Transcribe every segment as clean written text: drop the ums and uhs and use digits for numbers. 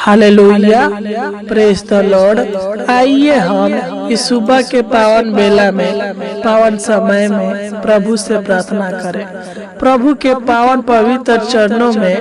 Hallelujah, praise the Lord. आइए हम इस सुबह के पावन बेला में, पावन समय में प्रभु से प्रार्थना करें। प्रभु के पावन पवित्र चरणों में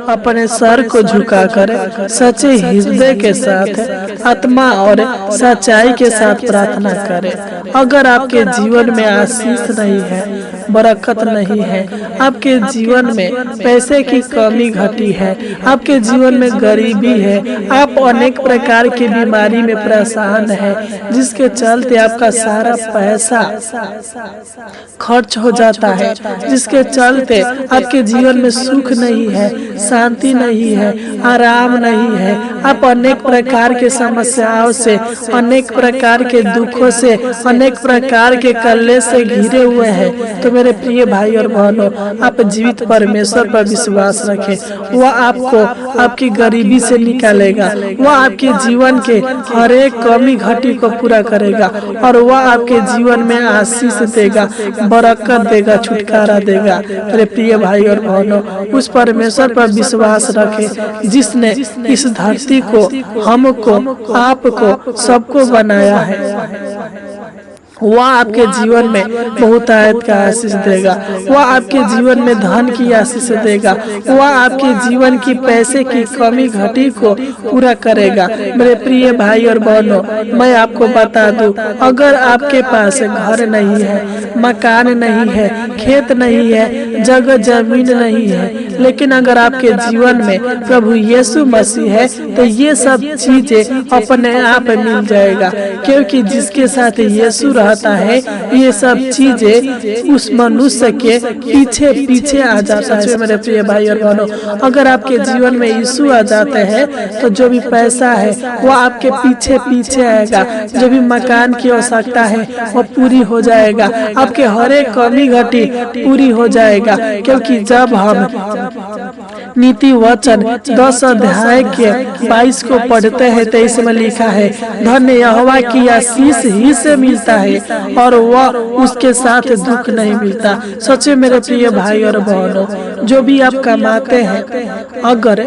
अपने सर को झुका कर सच्चे हृदय के साथ, आत्मा और सच्चाई के साथ प्रार्थना करें। अगर आपके जीवन में आशीष नहीं है, बरकत नहीं है, आपके जीवन में पैसे की कमी घटी है, आपके जीवन में गरीबी है, आप अनेक प्रकार की बीमारी में परेशान है, जिसके चलते आपका सारा पैसा खर्च हो जाता है, जिसके चलते आपके जीवन में सुख नहीं है, शांति नहीं है, आराम नहीं है, आप अनेक प्रकार के समस्याओं से, अनेक प्रकार के दुखों से, अनेक प्रकार के कलेश से घिरे हुए हैं, तो मेरे प्रिय भाई और बहनों, आप जीवित परमेश्वर पर विश्वास रखें। वह आपको आपकी गरीबी से निकालेगा, वह आपके जीवन के हर एक कमी घटी को पूरा करेगा और वह आपके जीवन में आशीष देगा, बरकत देगा, छुटकारा देगा। मेरे प्रिय भाई और बहनों, उस परमेश्वर पर विश्वास रखें जिसने इस धरती को, हमको, आपको, सबको बनाया है। वह आपके जीवन में बहुतायत का आशीष देगा, वह आपके जीवन में धन की आशीष देगा, वह आपके जीवन की पैसे की कमी घटी को पूरा करेगा। मेरे प्रिय भाई और बहनों, मैं आपको बता दूं, अगर आपके पास घर नहीं है, मकान नहीं है, खेत नहीं है, जगह जमीन नहीं है, लेकिन अगर आपके जीवन में प्रभु यीशु मसीह है, तो ये सब चीजें अपने आप मिल जाएगा, क्योंकि जिसके साथ यीशु रहता है, ये सब चीजें उस मनुष्य के पीछे पीछे आ जाता है। मेरे प्रिय भाई और बहनों, अगर आपके जीवन में यीशु आ जाते हैं, तो जो भी पैसा है वो आपके पीछे पीछे आएगा, जो भी मकान की आवश्यकता है वो पूरी हो जाएगा, आपके हर एक कमी घटी पूरी हो जाएगा। क्योंकि जब हम नीति वचन 10 अध्याय के 22 को पढ़ते हैं, तो इसमें लिखा है, धन्य यहोवा की आशीष ही से मिलता है और वह उसके साथ दुख नहीं मिलता। सच्चे मेरे प्रिय भाई और बहनों, जो भी आप कमाते हैं, अगर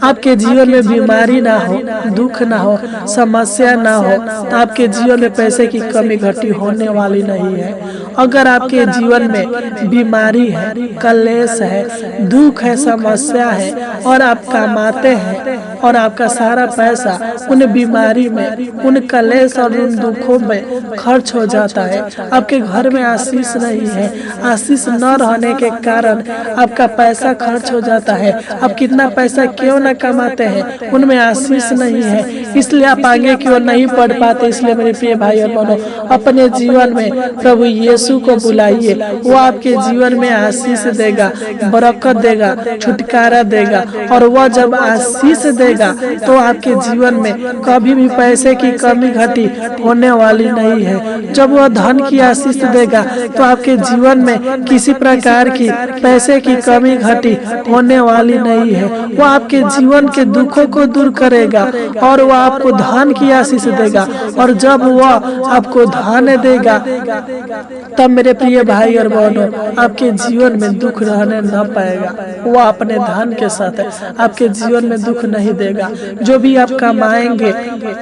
आपके जीवन में बीमारी ना हो, दुख ना हो, समस्या ना हो, तो आपके जीवन में पैसे की कमी घटी होने वाली नहीं है। अगर आपके जीवन में बीमारी है, कलेश है, दुख है, समस्या है और आप कमाते हैं और आपका सारा पैसा उन बीमारी में, उन कलेश और उन दुखों में खर्च हो जाता है, आपके घर में आशीष नहीं है, आशीष न रहने के कारण आपका पैसा खर्च हो जाता है, आप कितना पैसा क्यों न कमाते हैं, उनमें आशीष नहीं है, इसलिए आप आगे की ओर नहीं बढ़ पाते। इसलिए मेरे प्रिय भाई और बहनों, अपने जीवन में प्रभु यीशु को बुलाइए, वो आपके जीवन में आशीष देगा, बरकत देगा, छुटकारा देगा और वह जब आशीष देगा तो आपके जीवन में कभी भी पैसे की कमी घटी होने वाली नहीं है। जब वह धन की आशीष देगा तो आपके जीवन में किसी प्रकार की पैसे की कमी घटी होने वाली नहीं है। वह आपके जीवन के दुखों को दूर करेगा और वह आपको धन की आशीष देगा, और जब वह आपको धन देगा तब मेरे प्रिय भाई और बहनों, आपके जीवन में दुख रहने न पाएगा। वह अपने धन के साथ आपके जीवन में दुख नहीं देगा। जो भी आप कमाएंगे,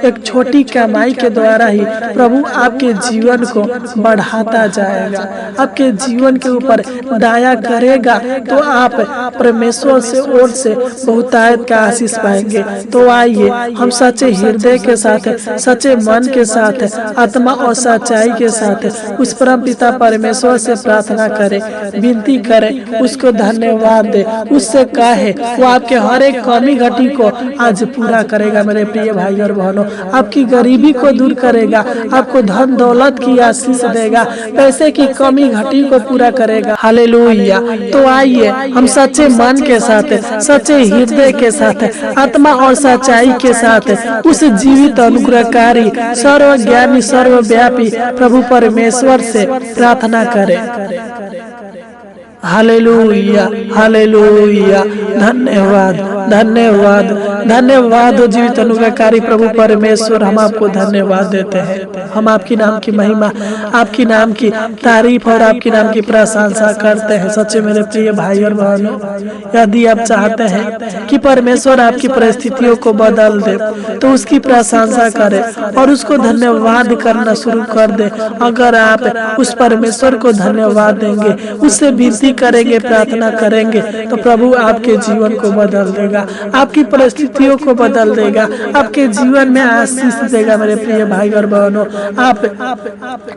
एक छोटी कमाई के द्वारा ही प्रभु आपके जीवन को बढ़ाता जाएगा, आपके जीवन के ऊपर दया करेगा, तो आप परमेश्वर से ओर से बहुतायत का आशीष पाएंगे। तो आइए हम सच्चे हृदय के साथ, सच्चे मन के साथ, आत्मा और सच्चाई के साथ उस परम पिता परमेश्वर से प्रार्थना करें, विनती करें, उसको धन्यवाद दे, उससे कहे वो आपके हर एक कमी घटी को आज पूरा करेगा। मेरे प्रिय भाई और बहनों, आपकी गरीबी को दूर करेगा, आपको धन दौलत की आशीष देगा, पैसे की कमी घटी को पूरा करेगा। हालेलुया। तो आइए हम सच्चे मन के साथ, सच्चे हृदय के साथ, आत्मा और सच्चाई के साथ उस जीवित अनुग्रहकारी, सर्वज्ञानी, सर्वव्यापी प्रभु परमेश्वर से प्रार्थना करें। Hallelujah hallelujah. धन्यवाद धन्यवाद धन्यवाद जीवित अनुग्रहकारी प्रभु परमेश्वर, हम आपको धन्यवाद देते हैं। हम आपकी नाम की महिमा, आपकी नाम की तारीफ और आपकी नाम की प्रशंसा करते हैं। सच्चे मेरे प्रिय भाई और बहनों, यदि आप चाहते हैं कि परमेश्वर आपकी परिस्थितियों को बदल दे तो उसकी प्रशंसा करें और उसको धन्यवाद करना शुरू कर दे। अगर आप उस परमेश्वर को धन्यवाद देंगे, उससे विनती करेंगे, प्रार्थना करेंगे, तो प्रभु आपके जीवन को बदल देगा, आपकी परिस्थितियों को बदल देगा, आपके जीवन में आशीष देगा। मेरे प्रिय भाई और बहनों, आप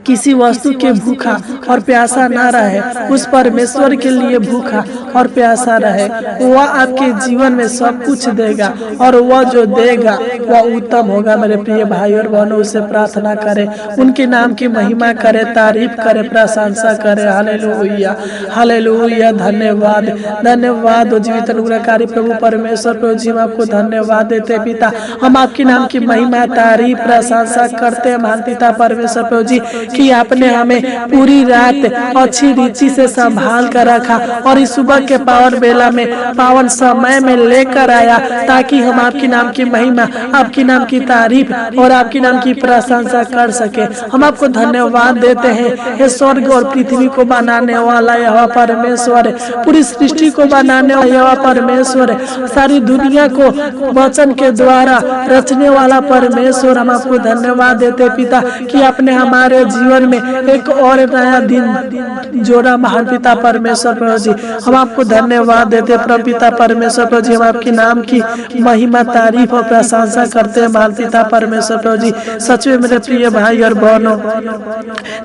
किसी वस्तु के भूखा और प्यासा ना रहे, उस परमेश्वर के लिए भूखा और प्यासा रहे। वह आपके जीवन में सब कुछ देगा और वह जो देगा वह उत्तम होगा। मेरे प्रिय भाई और बहनों, उससे प्रार्थना करें, उनके नाम की महिमा करें, तारीफ करें, प्रशंसा करें। Hallelujah hallelujah. धन्यवाद धन्यवाद जीवित अनुग्रहकारी प्रभु परमेश्वर, प्रभु जी हम आपको धन्यवाद देते हैं पिता। हम आपके नाम की महिमा, तारीफ, प्रशंसा करते हैं महान पिता परमेश्वर प्रभु जी कि आपने हमें पूरी रात अच्छी रीति से संभाल कर रखा और इस सुबह के पावन बेला में, पावन समय में लेकर आया, ताकि हम आपके नाम की महिमा, आपकी नाम की तारीफ और आपके नाम की प्रशंसा कर सके। हम आपको धन्यवाद देते हैं। हे स्वर्ग और पृथ्वी को बनाने वाला यहोवा परमेश्वर, पूरी सृष्टि को बनाने वाला यहोवा परमेश्वर, सारी दुनिया को वचन के द्वारा रचने वाला परमेश्वर, हम आपको धन्यवाद देते पिता कि आपने हमारे जीवन में एक और नया दिन जोड़ा। महान पिता परमेश्वर प्रभु जी हम आपको धन्यवाद देते प्रभु पिता परमेश्वर प्रभु जी। हम आपके नाम की महिमा, तारीफ और प्रशंसा करते हैं महान पिता परमेश्वर प्रभु जी। सच में मेरे प्रिय भाई और बहनों,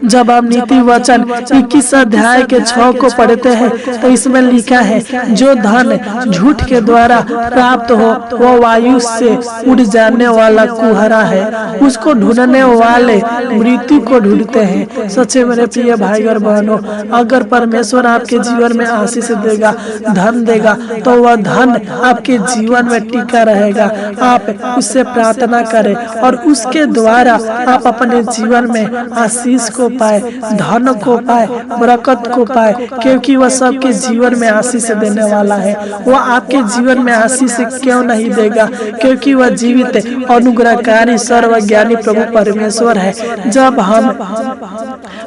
जब हम नीति वचन 21 अध्याय के 6 को पढ़ते हैं तो इसमें लिखा है, जो धन झूठ के द्वारा प्राप्त हो वह वायु से उड़ जाने वाला कुहरा है, उसको ढूंढने वाले मृत्यु को ढूंढते हैं। सच्चे मेरे प्रिय भाई और बहनों, अगर परमेश्वर आपके जीवन में आशीष देगा, धन देगा, तो वह धन आपके जीवन में टिका रहेगा। आप उससे प्रार्थना करें और उसके द्वारा आप अपने जीवन में आशीष को पाए, धन को पाए, बरकत को पाए, क्योंकि वह सबके जीवन में आशीष देने वाला है। वह आपके जीवन में आशीष क्यों नहीं देगा? क्योंकि वह जीवित, अनुग्रहकारी, सर्वज्ञानी प्रभु परमेश्वर है। जब हम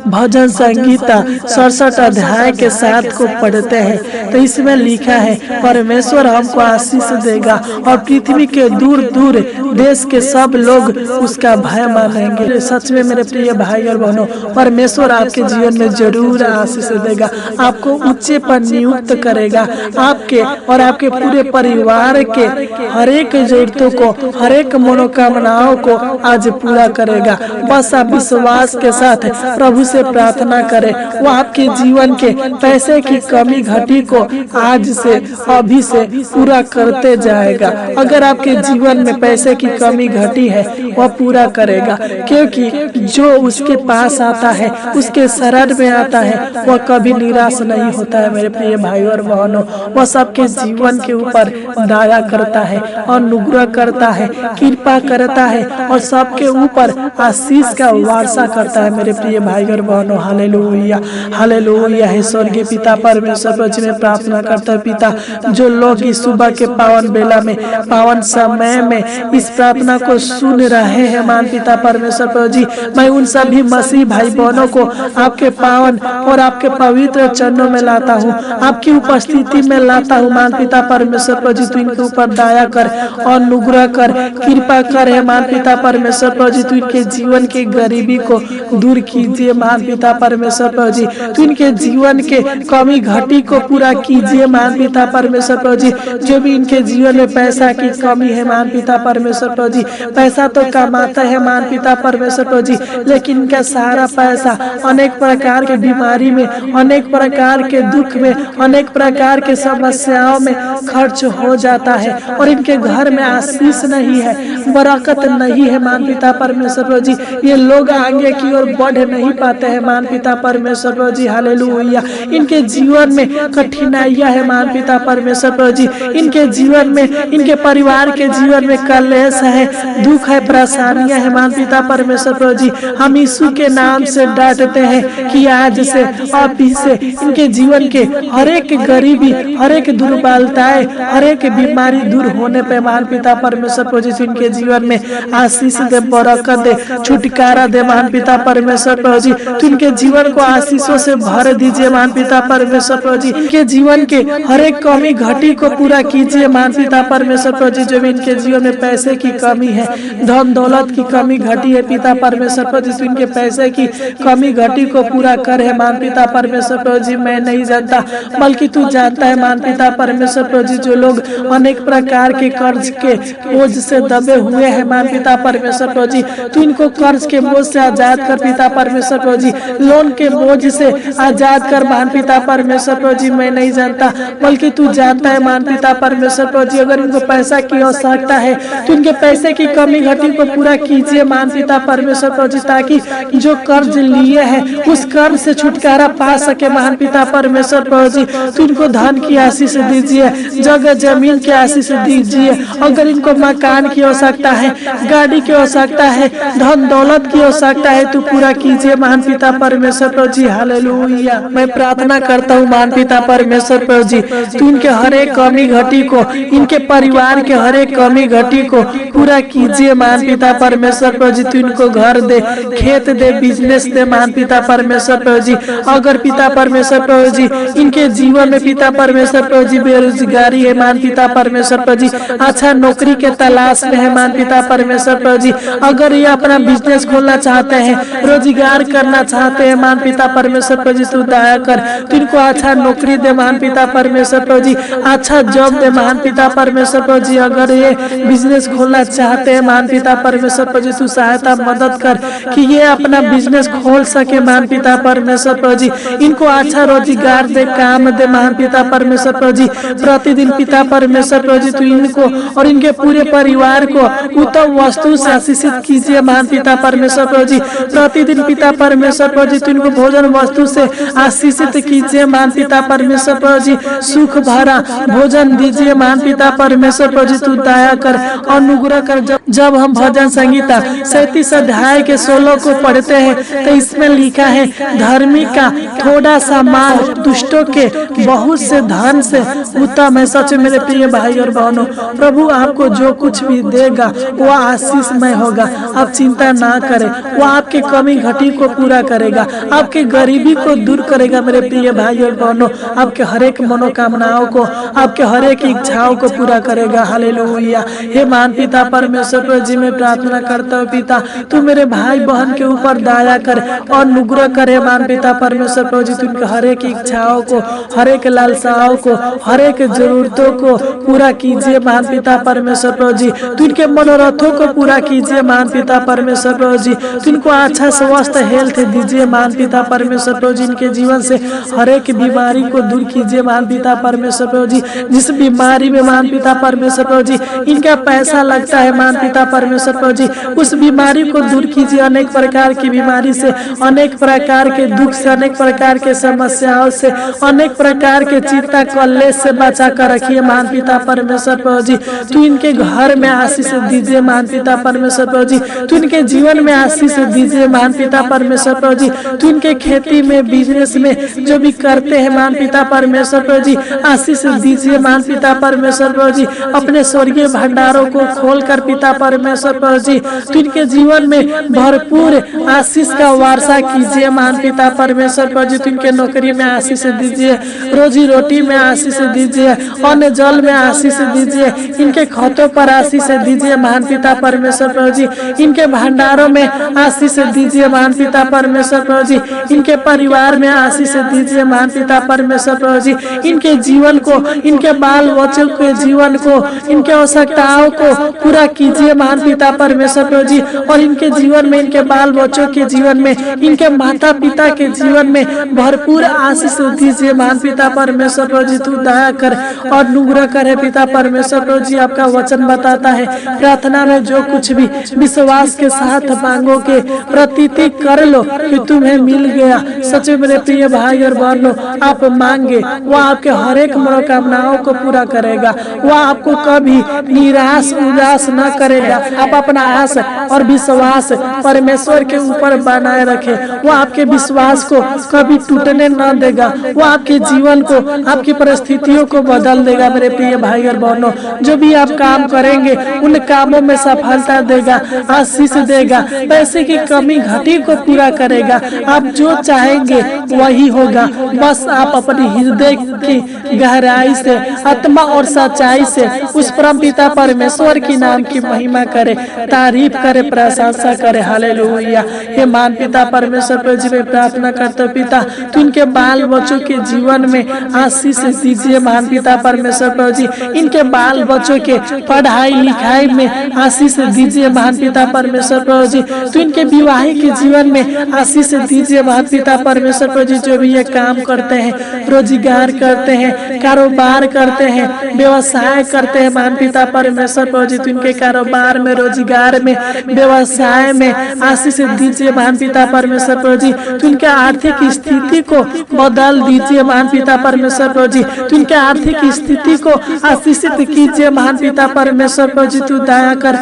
भजन संगीता 67 अध्याय के 7 को पढ़ते हैं तो इसमें लिखा है, परमेश्वर हमको आशीष देगा और पृथ्वी के दूर दूर देश के सब लोग उसका भय मानेंगे। सच में मेरे प्रिय भाई और बहनों, परमेश्वर आपके जीवन में जरूर आशीष देगा, आपको ऊंचे पर नियुक्त करेगा, आपके और आपके पूरे परिवार के हर एक जरूरतों को, हर एक मनोकामनाओं को आज पूरा करेगा। बस आप विश्वास के साथ प्रभु से प्रार्थना करें, वो आपके जीवन के पैसे की कमी घटी को आज से, अभी से पूरा करते जाएगा। अगर आपके जीवन में पैसे की कमी घटी है, वह पूरा करेगा, क्योंकि जो उसके पास आता है, उसके शरण में आता है, वह कभी निराश नहीं होता है। मेरे प्रिय भाई और बहनों, वह सबके जीवन के ऊपर दया करता है, अनुग्रह करता है, कृपा करता है और सबके ऊपर आशीष का वर्षा करता है। मेरे प्रिय भाई और बहनों, हालेलुया हालेलुया। हे स्वर्गीय पिता परमेश्वर प्रभु में प्रार्थना करता है पिता, जो लोग इस सुबह के पावन बेला में, पावन समय में इस प्रार्थना को सुन रहे हैं, मान पिता परमेश्वर प्रभु जी, मैं उन सभी मसीह भाई बहनों को आपके पावन और आपके पवित्र चरणों में लाता हूँ, आपकी उपस्थिति में लाता हूँ। मान पिता परमेश्वर प्रभु जी, तू इनके ऊपर दया कर और अनुग्रह कर, कृपा कर। है मान पिता परमेश्वर प्रभु जी, तू इनके जीवन की गरीबी को दूर कीजिए। मान पिता परमेश्वर प्रभु जी, तू इनके जीवन के कमी घटी को पूरा कीजिए। मान पिता परमेश्वर प्रभु जी, जो भी इनके जीवन में पैसा की कमी है, मान पिता परमेश्वर प्रभु जी, पैसा तो कमाता है मान पिता परमेश्वर प्रभु जी, लेकिन इनका सारा पैसा अनेक प्रकार के बीमारी में, अनेक प्रकार के दुख में, अनेक प्रकार के समस्याओं में खर्च हो जाता है और इनके घर में आशीष नहीं है, बरकत नहीं है। मान पिता परमेश्वर प्रभु जी, ये लोग आगे की ओर बढ़ नहीं पाते हैं। मान पिता परमेश्वर प्रभु जी, हालेलुया। इनके जीवन में कठिनाइयां है मान पिता परमेश्वर प्रभु जी, इनके जीवन में, इनके परिवार के जीवन में कलेश है, दुख है, परेशानियां है। मान पिता परमेश्वर प्रभु जी, हम यीशु के नाम से डांटते हैं कि आज से, अभी से इनके इनके जीवन के हर एक गरीबी, हर एक दुर्बलताएं, हर एक बीमारी दूर होने पे महान पिता परमेश्वर प्रभु जी इनके जीवन में आशीष दे, बरकत दे, छुटकारा दे महान पिता परमेश्वर प्रभु जी। तो इनके जीवन को आशीषों से भर दीजिए महान पिता परमेश्वर प्रभु जी। इनके जीवन के हर एक कमी घटी को पूरा कीजिए महान पिता परमेश्वर प्रभु जी। जो भी इनके जीवन में पैसे की कमी है, धन दौलत की कमी घटी है पिता परमेश्वर प्रभु जी, इनके पैसे की कमी घटी को पूरा कर है महान पिता परमेश्वर प्रभु जी। मैं नहीं जानता बल्कि तू जानता है महान पिता परमेश्वर प्रभु जी। जो लोग अनेक प्रकार के कर्ज के बोझ से दबे हुए हैं महान पिता परमेश्वर प्रभु जी, तू इनको कर्ज के बोझ से आजाद कर पिता परमेश्वर प्रभु जी। लोन के बोझ से आजाद कर महान पिता परमेश्वर प्रभु जी। मैं नहीं जानता बल्कि तू जानता है महान पिता परमेश्वर प्रभु जी। अगर इनको पैसा की आवश्यकता है तो इनके पैसे की कमी घटी को पूरा कीजिए महान पिता परमेश्वर प्रभु जी, ताकि जो कर्ज लिए हैं उस कर्ज से छुटकारा पा सके महान पिता परमेश्वर प्रभु जी। तो इनको धन की आशीष दीजिए, जगह जमीन की आशीष दीजिए। अगर इनको मकान की आवश्यकता है, गाड़ी की आवश्यकता है, धन दौलत की आवश्यकता है, तो पूरा कीजिए महान पिता परमेश्वर प्रभु जी। हालेलुया। मैं प्रार्थना करता हूँ महान पिता परमेश्वर प्रभु जी, तू इनके हर एक कमी घटी को, इनके परिवार के हर एक कमी घटी को पूरा कीजिए महान पिता परमेश्वर प्रभु जी। तू इनको घर दे, खेत दे, बिजनेस दे महान पिता परमेश्वर प्रभु जी। अगर पिता परमेश्वर प्रभु जी इनके जीवन में पिता परमेश्वर प्रभु जी बेरोजगारी है महान पिता परमेश्वर प्रभु जी, अच्छा नौकरी के तलाश में है महान पिता परमेश्वर प्रभु जी। अगर ये अपना बिजनेस खोलना चाहते हैं, रोजगार करना चाहते हैं महान पिता परमेश्वर प्रभु जी, तू दया कर, तू इनको अच्छा नौकरी दे महान पिता परमेश्वर प्रभु जी, अच्छा जॉब दे महान पिता परमेश्वर प्रभु जी। अगर ये बिजनेस खोलना चाहते हैं महान पिता परमेश्वर प्रभु जी, तू सहायता मदद कर कि ये अपना बिजनेस खोल सके महान पिता परमेश्वर प्रभु जी। इनको अच्छा रोजगार दे, काम दे महान पिता परमेश्वर प्रभु जी। प्रतिदिन पिता परमेश्वर प्रभु जी तू इनको और इनके पूरे परिवार को उत्तम वस्तु से आशीषित कीजिए महान पिता परमेश्वर प्रभु जी। प्रतिदिन पिता परमेश्वर प्रभु जी तू इनको भोजन वस्तु से आशीषित कीजिए महान पिता परमेश्वर प्रभु जी। सुख भरा भोजन दीजिए महान पिता परमेश्वर प्रभु जी, तू दया कर, अनुग्रह कर। जब हम भजन संगीता 37 अध्याय के 16 को पढ़ते हैं तो इसमें लिखा है, धर्मी का थोड़ा सा माल दुष्टों के बहुत से धन से उत्तम है। सच मेरे प्रिय भाई और बहनों, प्रभु आपको जो कुछ भी देगा वो आशीषमय होगा। आप चिंता ना करें, वो आपके कमी घटी को पूरा करेगा, आपके गरीबी को दूर करेगा मेरे प्रिय भाई और बहनों। आपके हर एक मनोकामनाओं को, आपके हर एक इच्छाओं को पूरा करेगा। हालेलुया। हे महान पिता परमेश्वर प्रभु जी, मैं प्रार्थना करता हूँ पिता, तू मेरे भाई बहन के ऊपर दया कर और अनुग्रह करे महान पिता परमेश्वर प्रभु जी। तू उनके हर एक इच्छाओं को, हर एक लालसाओं को, हर एक जरूरतों को पूरा कीजिए महान पिता परमेश्वर प्रभु जी। तू इनके मनोरथों को पूरा कीजिए महान पिता परमेश्वर प्रभु जी। तू इनको अच्छा स्वस्थ हेल्थ दीजिए महान पिता परमेश्वर प्रभु जी। इनके जीवन से हर एक बीमारी को दूर कीजिए महान पिता परमेश्वर प्रभु जी। जिस बीमारी में महान पिता परमेश्वर प्रभु जी इनका पैसा लगता है महान पिता परमेश्वर प्रभु जी, उस बीमारी को दूर कीजिए। अनेक प्रकार की बीमारी से, अनेक प्रकार के दुख से, अनेक प्रकार के समस्याओं से, अनेक प्रकार के चिंता कलेश से बचा कर रखिए महान पिता परमेश्वर प्रभु जी। तू इनके घर में आशीष दीजिए महान पिता परमेश्वर प्रभु जी। तू इनके जीवन में आशीष दीजिए महान पिता परमेश्वर प्रभु जी। तू इनके खेती में, बिजनेस में जो भी करते हैं महान पिता परमेश्वर प्रभु जी, आशीष दीजिए महान पिता परमेश्वर प्रभु जी। अपने स्वर्गीय भंडारों को खोलकर पिता परमेश्वर प्रभु जी तू इनके जीवन में भरपूर आशीष का वर्षा कीजिए महान पिता परमेश्वर प्रभु जी। तू इनके नौकरी में आशीष दीजिए, रोजी रोटी में आशीष दीजिए, अन्न जल में आशीष दीजिए, इनके खातों पर आशीष दीजिए महान पिता परमेश्वर प्रभु जी। इनके भंडारों में आशीष दीजिए महान पिता परमेश्वर प्रभु जी। इनके परिवार में आशीष दीजिए महान पिता परमेश्वर प्रभु जी। इनके जीवन को, इनके बाल बच्चों के जीवन को, इनके आवश्यकताओं को पूरा कीजिए महान पिता परमेश्वर प्रभु जी। और इनके जीवन में, इनके बाल बच्चों के जीवन में, इनके माता पिता के जीवन में भरपूर आशीष दीजिए महान पिता परमेश्वर प्रभु जी। तू दया कर और अनुग्रह करे पिता परमेश्वर प्रभु जी। आपका वचन बताता है, प्रार्थना में जो कुछ भी विश्वास के साथ मांगोगे, प्रतीति कर लो कि तुम्हें मिल गया। सच में मेरे प्रिय भाई और बहनों, आप मांगे, वो आपके हर एक मनोकामनाओं को पूरा करेगा। वो आपको कभी निराश उदास न करेगा। आप अपना आस और विश्वास परमेश्वर के ऊपर बनाए रखे। वो आपके विश्वास को कभी टूटने न न देगा, वो आपके जीवन को, आपकी परिस्थितियों को बदल देगा। मेरे प्रिय भाई और बहनों, जो भी आप काम करेंगे उन कामों में सफलता देगा, आशीष देगा, पैसे की कमी घटी को पूरा करेगा। आप जो चाहेंगे वही होगा। बस आप अपनी हृदय की गहराई से, आत्मा और सच्चाई से उस परम पिता परमेश्वर की नाम की महिमा करे, तारीफ करे, प्रशंसा करे। हालेलुया। हे महान पिता परमेश्वर प्रभु जी में प्रार्थना करते हो पिता, तो इनके बाल बच्चों के जीवन में आशीष दीजिए। महान पिता परमेश्वर प्रभु जी, इनके बाल बच्चों के पढ़ाई लिखाई में आशीष दीजिए। महान पिता परमेश्वर प्रभु जी, तो इनके विवाहिक जीवन में आशीष दीजिए। महान पिता परमेश्वर प्रभु जी, जो भी ये काम करते हैं, रोजगार करते हैं, कारोबार करते हैं, व्यवसाय करते हैं, महान पिता परमेश्वर प्रभु जी, तो इनके कारोबार में, रोजगार में, व्यवसाय में आशीष दीजिए। महान पिता परमेश्वर प्रभु जी, तो इनके आर्थिक स्थिति को बदल दीजिए। महान पिता परमेश्वर प्रभु जी, तो इनके आर्थिक स्थिति को आशीषित कीजिए। महान पिता परमेश्वर प्रभु जी, तू दया कर,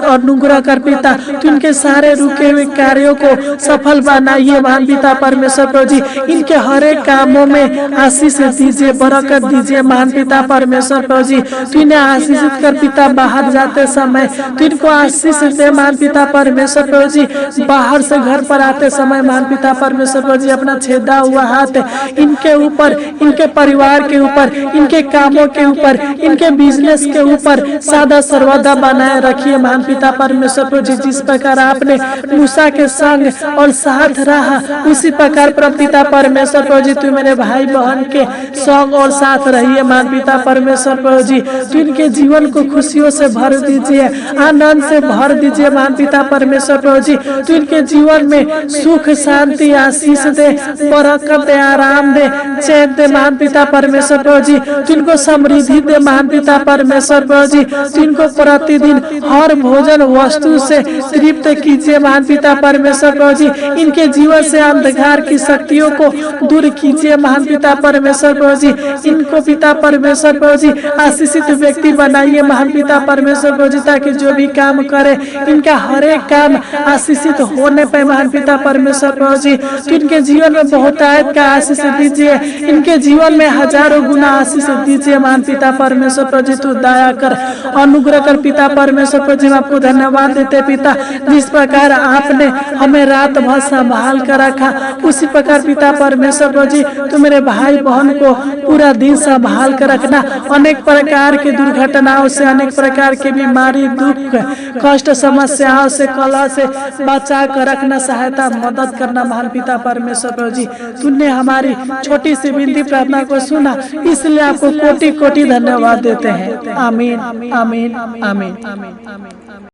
अनुग्रह कर पिता, तो इनके सारे रुके हुए कार्यों को सफल बनाइए। महान पिता परमेश्वर प्रभु जी, इनके हर एक कामों में आशीष दीजिए, बरकत दीजिए। महान पिता परमेश्वर प्रभु जी, तू इन्हें आशीषित कर पिता। बाहर जाते समय तो इनको आशीष दे। महान पिता परमेश्वर प्रभु जी, बाहर से घर पर आते समय महान पिता परमेश्वर प्रभु जी, अपना छेदा हुआ हाथ इनके ऊपर, इनके परिवार के ऊपर, इनके कामों के ऊपर, इनके बिजनेस के ऊपर सदा सर्वदा बनाए रखिए। महान पिता परमेश्वर प्रभु जी, जिस प्रकार आपने मूसा के संग और साथ रहा, उसी प्रकार प्रभु पिता परमेश्वर प्रभु जी, तू मेरे भाई बहन के संग और साथ रहिए। महान पिता परमेश्वर प्रभु जी, तू इनके जीवन को खुशियों से भर दीजिए, आनंद से भर दीजिए। महान पिता परमेश्वर प्रभु जी, तू इनके जीवन में सुख शांति आशीष दे, बरकत दे, आराम दे, चैन दे। महान पिता परमेश्वर प्रभु जी, तू इनको समृद्धि दे। महान पिता परमेश्वर प्रभु जी, तू इनको प्रतिदिन हर भोजन वस्तु से तृप्त कीजिए। महान पिता परमेश्वर प्रभु जी, इनके जीवन से अंधकार की शक्तियों को दूर कीजिए। महान पिता परमेश्वर प्रभु जी, इनको पिता परमेश्वर प्रभु जी आशीषित व्यक्ति बनाइए। महान पिता परमेश्वर प्रभु जी, ताकि जो भी काम करे इनका हर एक काम आशीषित होने पे। महान पिता परमेश्वर प्रभु जी, तो इनके जीवन में बहुतायत का आशीष दीजिए, इनके जीवन में हजारों गुना आशीष दीजिए। महान पिता परमेश्वर प्रभु जी, तू दया कर, अनुग्रह कर पिता परमेश्वर प्रभु जी। आपको धन्यवाद देते पिता, जिस प्रकार आपने हमें रात भर संभाल कर रखा, उसी प्रकार पिता परमेश्वर प्रभु जी, तो मेरे भाई बहन को पूरा दिन संभाल कर रखना। अनेक प्रकार के दुर्घटनाओं से, अनेक प्रकार के बीमारी, दुख, कष्ट, समस्याओं से, कला से बचा कर रखना, सहायता, मदद करना। महान पिता परमेश्वर प्रभु जी, तूने हमारी छोटी सी विनती प्रार्थना को सुना, इसलिए आपको कोटि कोटि धन्यवाद देते हैं। आमीन, आमीन, आमीन।